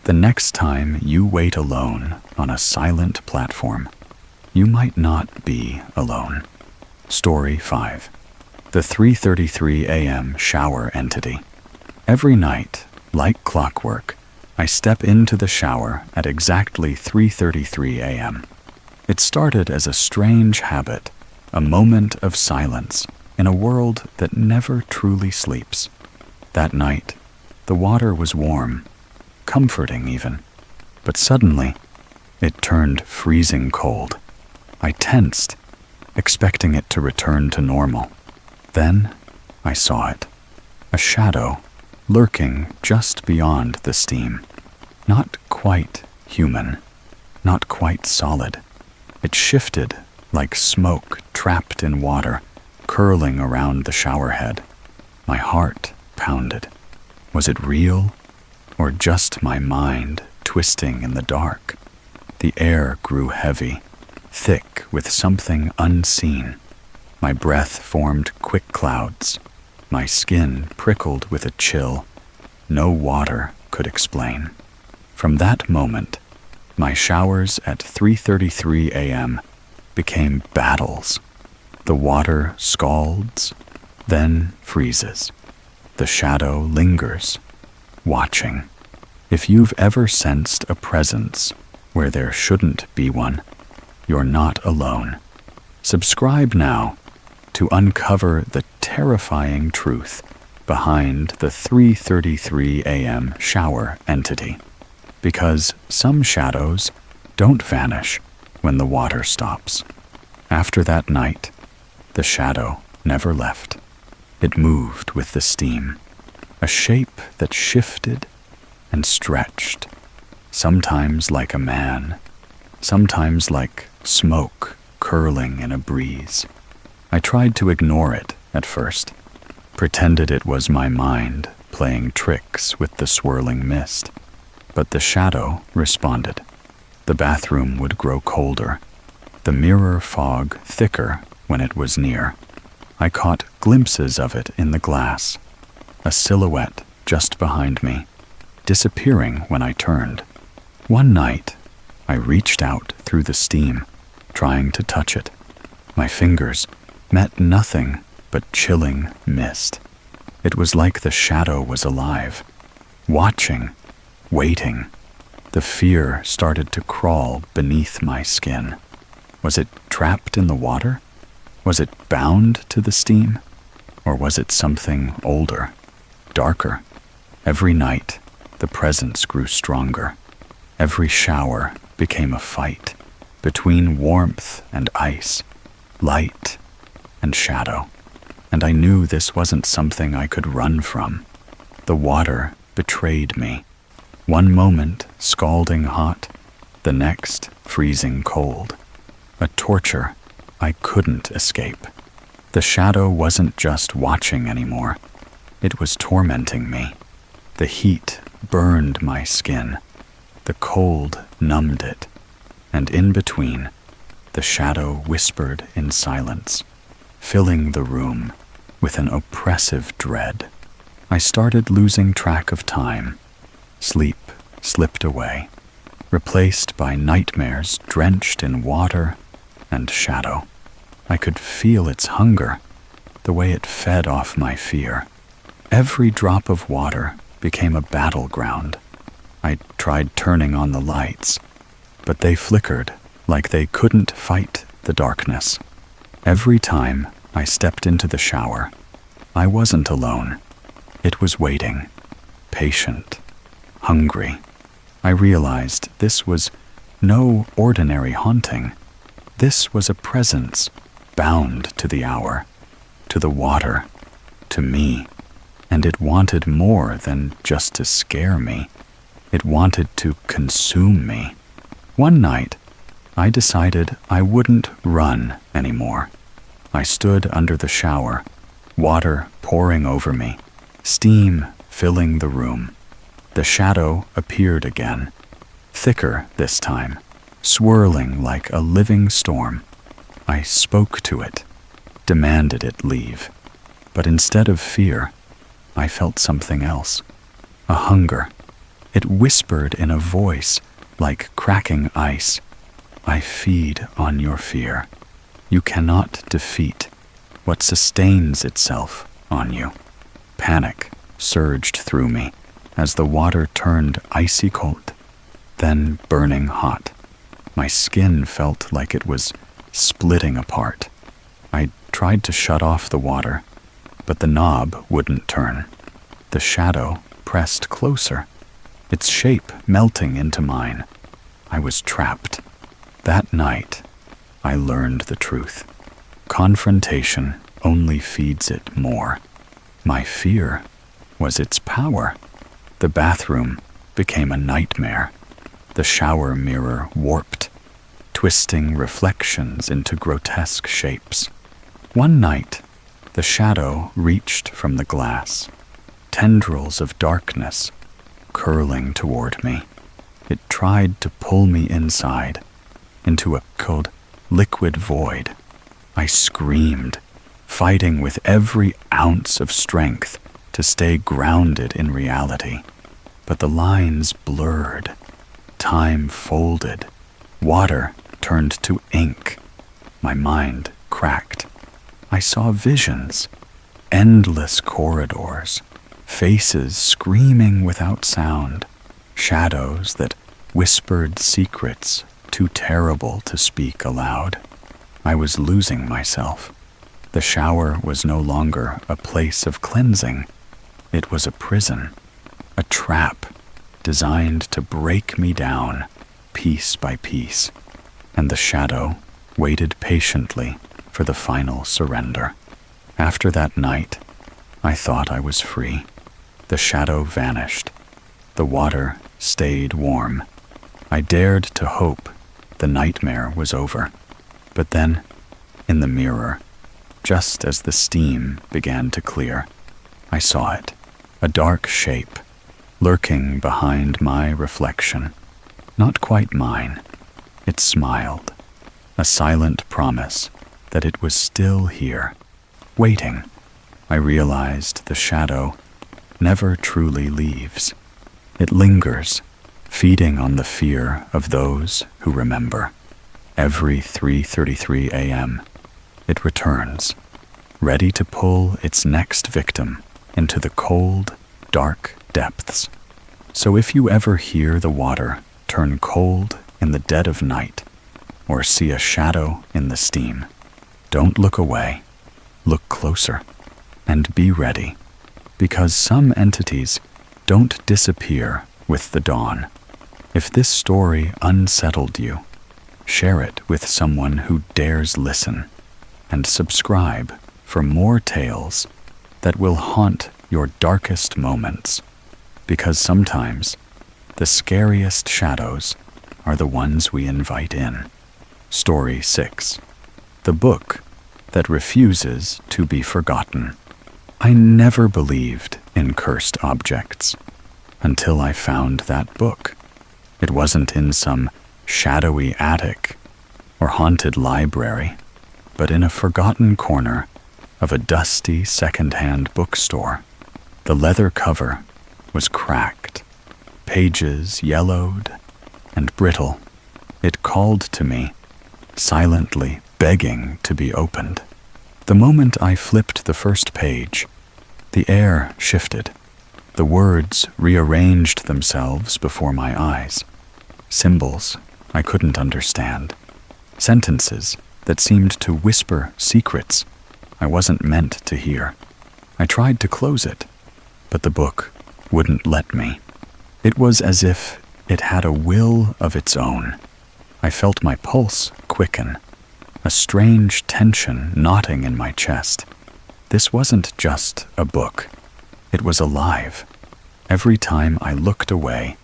the next time you wait alone on a silent platform, you might not be alone. Story 5. The 3:33 a.m. shower entity. Every night, like clockwork, I step into the shower at exactly 3:33 a.m. It started as a strange habit, a moment of silence in a world that never truly sleeps. That night, the water was warm, comforting even, but suddenly, it turned freezing cold. I tensed, expecting it to return to normal. Then, I saw it, a shadow lurking just beyond the steam. Not quite human, not quite solid. It shifted like smoke trapped in water, curling around the shower head. My heart pounded. Was it real, or just my mind twisting in the dark? The air grew heavy, thick with something unseen. My breath formed quick clouds. My skin prickled with a chill no water could explain. From that moment, my showers at 3:33 a.m. became battles. The water scalds, then freezes. The shadow lingers, watching. If you've ever sensed a presence where there shouldn't be one, you're not alone. Subscribe now to uncover the terrifying truth behind the 3:33 a.m. shower entity. Because some shadows don't vanish when the water stops. After that night, the shadow never left. It moved with the steam, a shape that shifted and stretched, sometimes like a man, sometimes like smoke curling in a breeze. I tried to ignore it at first, pretended it was my mind playing tricks with the swirling mist. But the shadow responded. The bathroom would grow colder, the mirror fog thicker when it was near. I caught glimpses of it in the glass, a silhouette just behind me, disappearing when I turned. One night, I reached out through the steam, trying to touch it. My fingers met nothing but chilling mist. It was like the shadow was alive, watching, waiting. The fear started to crawl beneath my skin. Was it trapped in the water? Was it bound to the steam? Or was it something older, darker? Every night, the presence grew stronger. Every shower became a fight between warmth and ice, light and shadow. And I knew this wasn't something I could run from. The water betrayed me. One moment scalding hot, the next freezing cold. A torture I couldn't escape. The shadow wasn't just watching anymore. It was tormenting me. The heat burned my skin. The cold numbed it. And in between, the shadow whispered in silence, filling the room with an oppressive dread. I started losing track of time. Sleep slipped away, replaced by nightmares drenched in water and shadow. I could feel its hunger, the way it fed off my fear. Every drop of water became a battleground. I tried turning on the lights, but they flickered like they couldn't fight the darkness. Every time I stepped into the shower, I wasn't alone. It was waiting, patient, hungry. I realized this was no ordinary haunting. This was a presence bound to the hour, to the water, to me. And it wanted more than just to scare me. It wanted to consume me. One night, I decided I wouldn't run anymore. I stood under the shower, water pouring over me, steam filling the room. The shadow appeared again, thicker this time, swirling like a living storm. I spoke to it, demanded it leave. But instead of fear, I felt something else, a hunger. It whispered in a voice like cracking ice. I feed on your fear. You cannot defeat what sustains itself on you. Panic surged through me as the water turned icy cold, then burning hot. My skin felt like it was splitting apart. I tried to shut off the water, but the knob wouldn't turn. The shadow pressed closer, its shape melting into mine. I was trapped. That night, I learned the truth. Confrontation only feeds it more. My fear was its power. The bathroom became a nightmare. The shower mirror warped, twisting reflections into grotesque shapes. One night, the shadow reached from the glass, tendrils of darkness curling toward me. It tried to pull me inside, into a cold, liquid void. I screamed, fighting with every ounce of strength to stay grounded in reality. But the lines blurred, time folded, water turned to ink. My mind cracked. I saw visions, endless corridors, faces screaming without sound, shadows that whispered secrets too terrible to speak aloud. I was losing myself. The shower was no longer a place of cleansing. It was a prison, a trap designed to break me down piece by piece. And the shadow waited patiently for the final surrender. After that night, I thought I was free. The shadow vanished. The water stayed warm. I dared to hope the nightmare was over. But then, in the mirror, just as the steam began to clear, I saw it, a dark shape, lurking behind my reflection. Not quite mine. It smiled, a silent promise that it was still here, waiting. I realized the shadow never truly leaves. It lingers, feeding on the fear of those who remember. Every 3:33 a.m., it returns, ready to pull its next victim into the cold, dark depths. So if you ever hear the water turn cold in the dead of night, or see a shadow in the steam, don't look away. Look closer, and be ready, because some entities don't disappear with the dawn. If this story unsettled you, share it with someone who dares listen, and subscribe for more tales that will haunt your darkest moments, because sometimes the scariest shadows are the ones we invite in. Story 6. The book that refuses to be forgotten. I never believed in cursed objects until I found that book. It wasn't in some shadowy attic or haunted library, but in a forgotten corner of a dusty second-hand bookstore. The leather cover was cracked, pages yellowed and brittle. It called to me, silently begging to be opened. The moment I flipped the first page, the air shifted. The words rearranged themselves before my eyes. Symbols I couldn't understand. Sentences that seemed to whisper secrets I wasn't meant to hear. I tried to close it, but the book wouldn't let me. It was as if it had a will of its own. I felt my pulse quicken, a strange tension knotting in my chest. This wasn't just a book. It was alive. Every time I looked away,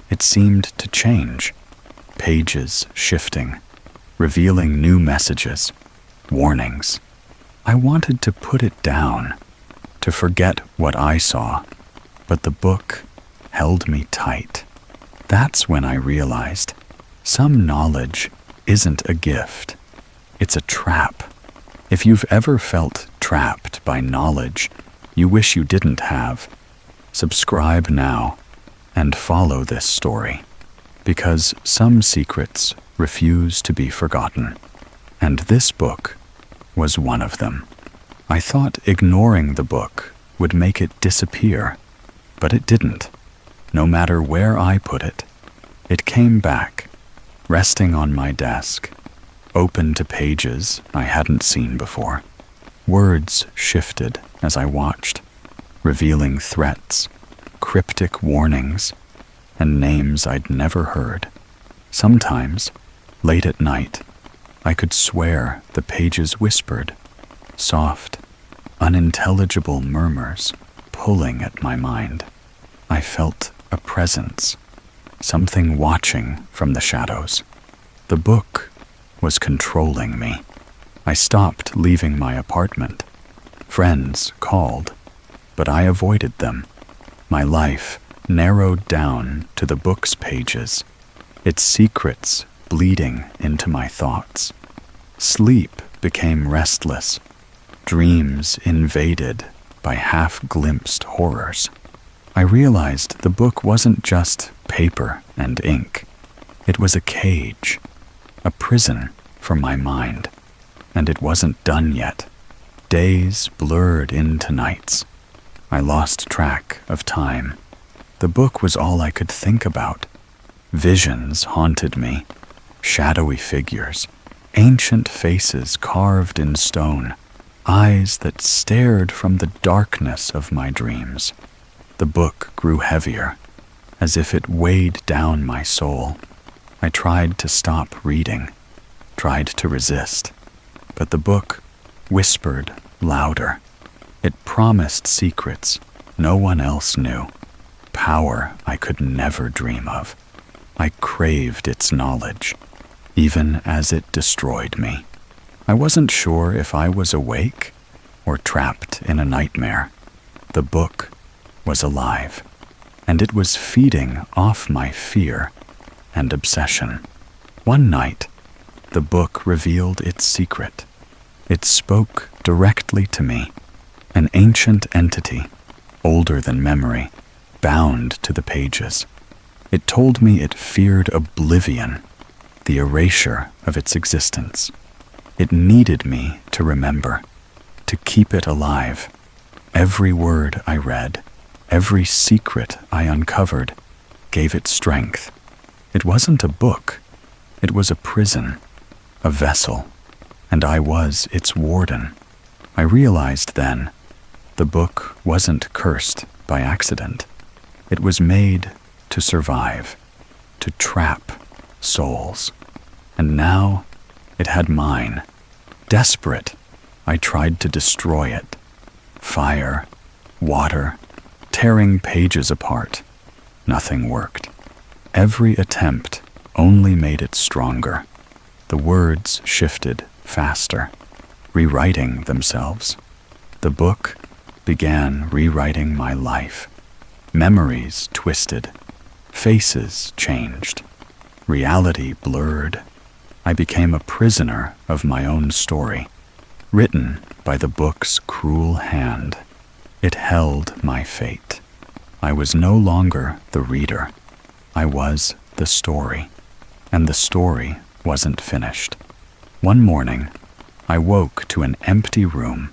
it seemed to change. Pages shifting, revealing new messages, warnings. I wanted to put it down, to forget what I saw, but the book held me tight. That's when I realized some knowledge isn't a gift. It's a trap. If you've ever felt trapped by knowledge you wish you didn't have, subscribe now and follow this story, because some secrets refuse to be forgotten, and this book was one of them. I thought ignoring the book would make it disappear, but it didn't. No matter where I put it, it came back, resting on my desk, open to pages I hadn't seen before. Words shifted as I watched, revealing threats, cryptic warnings, and names I'd never heard. Sometimes, late at night, I could swear the pages whispered, soft, unintelligible murmurs pulling at my mind. I felt a presence, something watching from the shadows. The book was controlling me. I stopped leaving my apartment. Friends called, but I avoided them. My life narrowed down to the book's pages, its secrets bleeding into my thoughts. Sleep became restless, dreams invaded by half-glimpsed horrors. I realized the book wasn't just paper and ink. It was a cage, a prison for my mind. And it wasn't done yet. Days blurred into nights. I lost track of time. The book was all I could think about. Visions haunted me, shadowy figures, ancient faces carved in stone, eyes that stared from the darkness of my dreams. The book grew heavier, as if it weighed down my soul. I tried to stop reading, tried to resist. But the book whispered louder. It promised secrets no one else knew, power I could never dream of. I craved its knowledge, even as it destroyed me. I wasn't sure if I was awake or trapped in a nightmare. The book was alive, and it was feeding off my fear and obsession. One night, the book revealed its secret. It spoke directly to me, an ancient entity, older than memory, bound to the pages. It told me it feared oblivion, the erasure of its existence. It needed me to remember, to keep it alive. Every word I read, every secret I uncovered, gave it strength. It wasn't a book. It was a prison, a vessel, and I was its warden. I realized then the book wasn't cursed by accident. It was made to survive, to trap souls. And now it had mine. Desperate, I tried to destroy it. Fire, water, tearing pages apart. Nothing worked. Every attempt only made it stronger. The words shifted faster, rewriting themselves. The book began rewriting my life. Memories twisted, faces changed, reality blurred. I became a prisoner of my own story, written by the book's cruel hand. It held my fate. I was no longer the reader. I was the story, and the story wasn't finished. One morning, I woke to an empty room.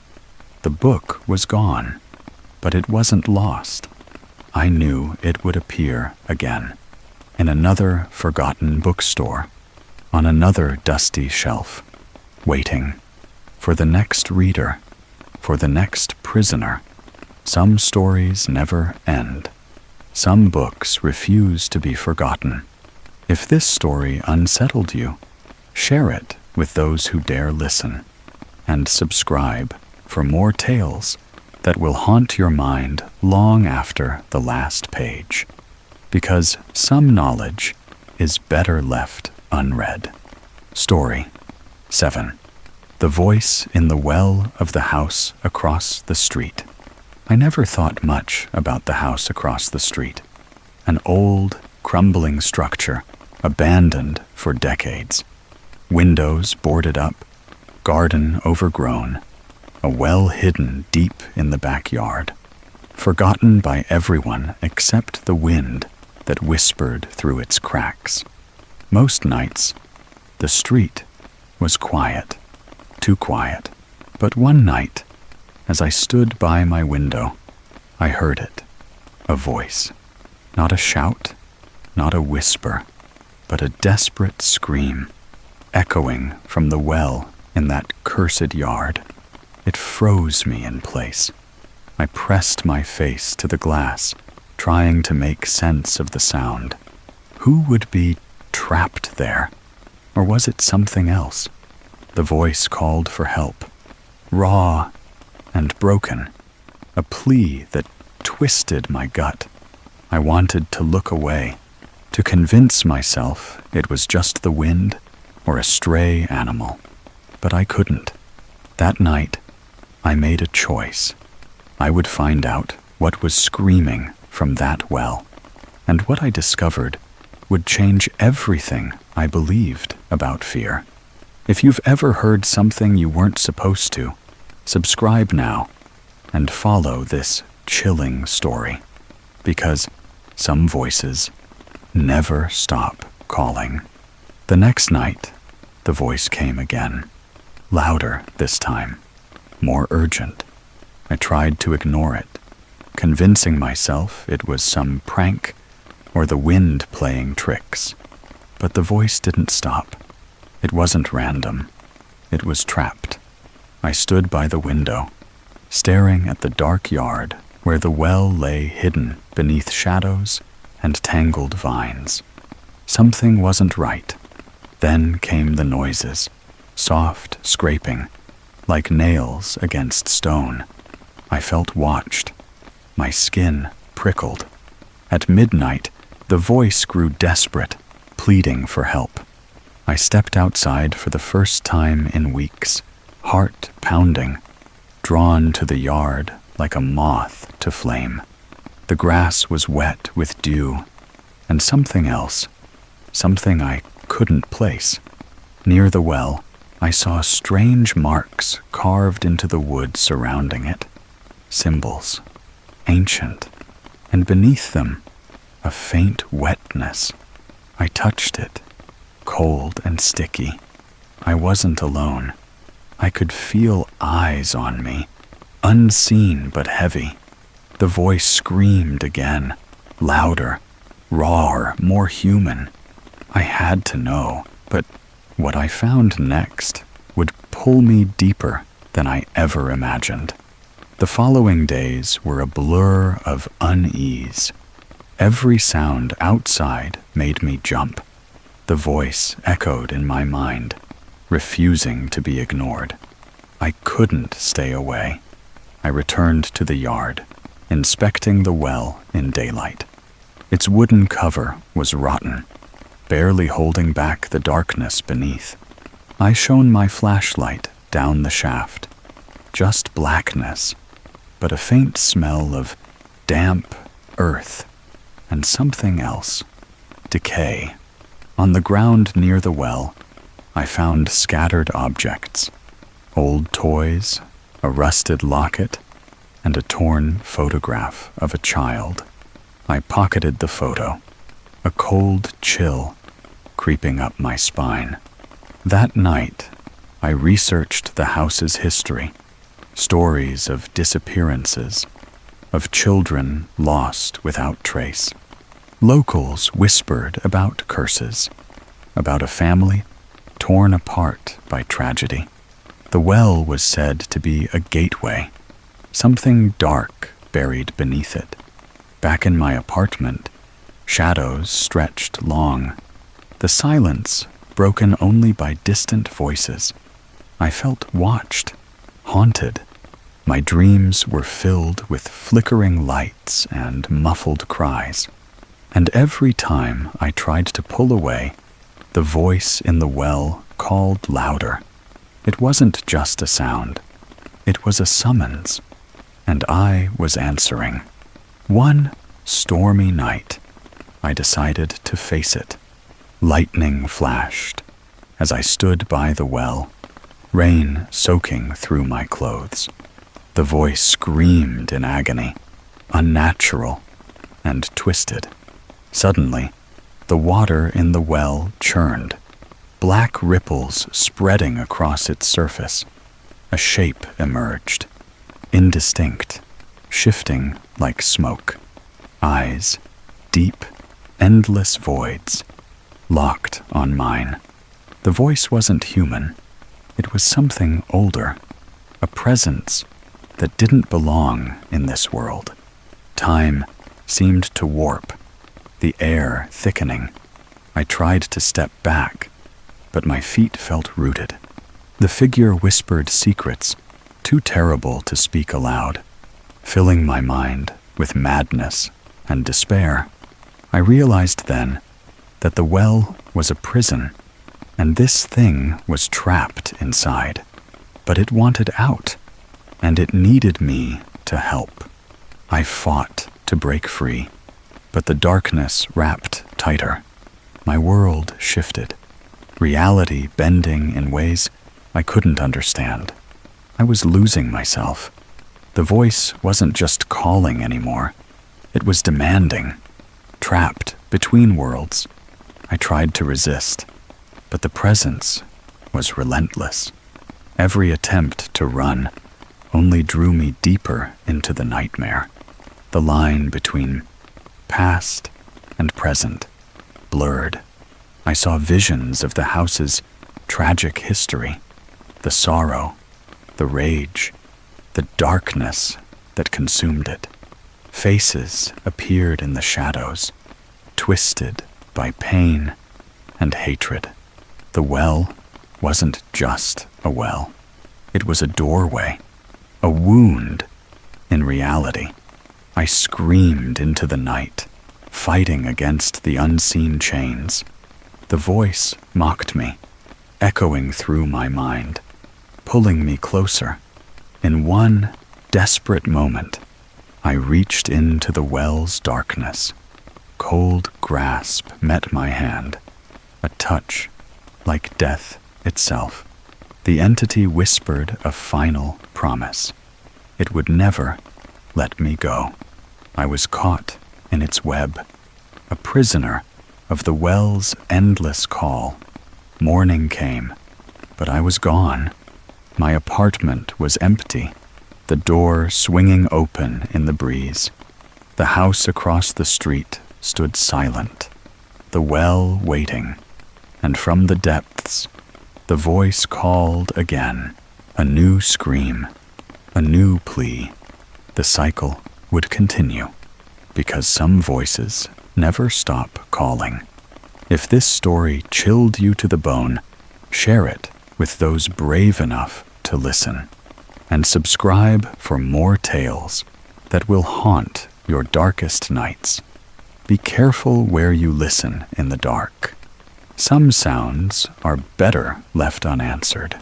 The book was gone, but it wasn't lost. I knew it would appear again, in another forgotten bookstore, on another dusty shelf, waiting for the next reader, for the next prisoner. Some stories never end. Some books refuse to be forgotten. If this story unsettled you, share it with those who dare listen, and subscribe for more tales that will haunt your mind long after the last page, because some knowledge is better left unread. Story 7. The Voice in the Well of the House Across the Street. I never thought much about the house across the street. An old, crumbling structure, abandoned for decades. Windows boarded up, garden overgrown, a well hidden deep in the backyard, forgotten by everyone except the wind that whispered through its cracks. Most nights, the street was quiet, too quiet. But one night, as I stood by my window, I heard it, a voice. Not a shout, not a whisper, but a desperate scream, echoing from the well in that cursed yard. It froze me in place. I pressed my face to the glass, trying to make sense of the sound. Who would be trapped there? Or was it something else? The voice called for help, raw and broken, a plea that twisted my gut. I wanted to look away, to convince myself it was just the wind or a stray animal. But I couldn't. That night, I made a choice. I would find out what was screaming from that well, and what I discovered would change everything I believed about fear. If you've ever heard something you weren't supposed to, subscribe now and follow this chilling story, because some voices never stop calling. The next night, the voice came again, louder this time, more urgent. I tried to ignore it, convincing myself it was some prank or the wind playing tricks. But the voice didn't stop. It wasn't random. It was trapped. I stood by the window, staring at the dark yard where the well lay hidden beneath shadows and tangled vines. Something wasn't right. Then came the noises, soft scraping, like nails against stone. I felt watched. My skin prickled. At midnight, the voice grew desperate, pleading for help. I stepped outside for the first time in weeks, heart pounding, drawn to the yard like a moth to flame. The grass was wet with dew, and something else, something I couldn't place. Near the well, I saw strange marks carved into the wood surrounding it, symbols, ancient, and beneath them, a faint wetness. I touched it, cold and sticky. I wasn't alone. I could feel eyes on me, unseen but heavy. The voice screamed again, louder, rawer, more human. I had to know, but what I found next would pull me deeper than I ever imagined. The following days were a blur of unease. Every sound outside made me jump. The voice echoed in my mind, refusing to be ignored. I couldn't stay away. I returned to the yard, inspecting the well in daylight. Its wooden cover was rotten, barely holding back the darkness beneath. I shone my flashlight down the shaft. Just blackness. but a faint smell of damp earth and something else, decay. On the ground near the well, I found scattered objects, old toys, a rusted locket, and a torn photograph of a child. I pocketed the photo, a cold chill creeping up my spine. That night, I researched the house's history, stories of disappearances, of children lost without trace. Locals whispered about curses, about a family torn apart by tragedy. The well was said to be a gateway, something dark buried beneath it. Back in my apartment, shadows stretched long, the silence broken only by distant voices. I felt watched, haunted. My dreams were filled with flickering lights and muffled cries. And every time I tried to pull away, the voice in the well called louder. It wasn't just a sound. It was a summons, and I was answering. One stormy night, I decided to face it. Lightning flashed as I stood by the well, rain soaking through my clothes. The voice screamed in agony, unnatural and twisted. Suddenly, the water in the well churned, black ripples spreading across its surface. A shape emerged, indistinct, shifting like smoke. Eyes, deep, endless voids, locked on mine. The voice wasn't human. It was something older, a presence that didn't belong in this world. Time seemed to warp, the air thickening. I tried to step back, but my feet felt rooted. The figure whispered secrets, too terrible to speak aloud, filling my mind with madness and despair. I realized then that the well was a prison, and this thing was trapped inside. But it wanted out, and it needed me to help. I fought to break free, but the darkness wrapped tighter. My world shifted, reality bending in ways I couldn't understand. I was losing myself. The voice wasn't just calling anymore. It was demanding. Trapped between worlds, I tried to resist, but the presence was relentless. Every attempt to run only drew me deeper into the nightmare. The line between past and present blurred. I saw visions of the house's tragic history, the sorrow, the rage, the darkness that consumed it. Faces appeared in the shadows, twisted by pain and hatred. The well wasn't just a well. It was a doorway, a wound in reality. I screamed into the night, fighting against the unseen chains. The voice mocked me, echoing through my mind, pulling me closer. In one desperate moment, I reached into the well's darkness. Cold grasp met my hand, a touch like death itself. The entity whispered a final promise. It would never let me go. I was caught in its web, a prisoner of the well's endless call. Morning came, but I was gone. My apartment was empty, the door swinging open in the breeze. The house across the street stood silent, the well waiting, and from the depths, the voice called again, a new scream, a new plea. The cycle would continue, because some voices never stop calling. If this story chilled you to the bone, share it with those brave enough to listen, and subscribe for more tales that will haunt your darkest nights. Be careful where you listen in the dark. Some sounds are better left unanswered.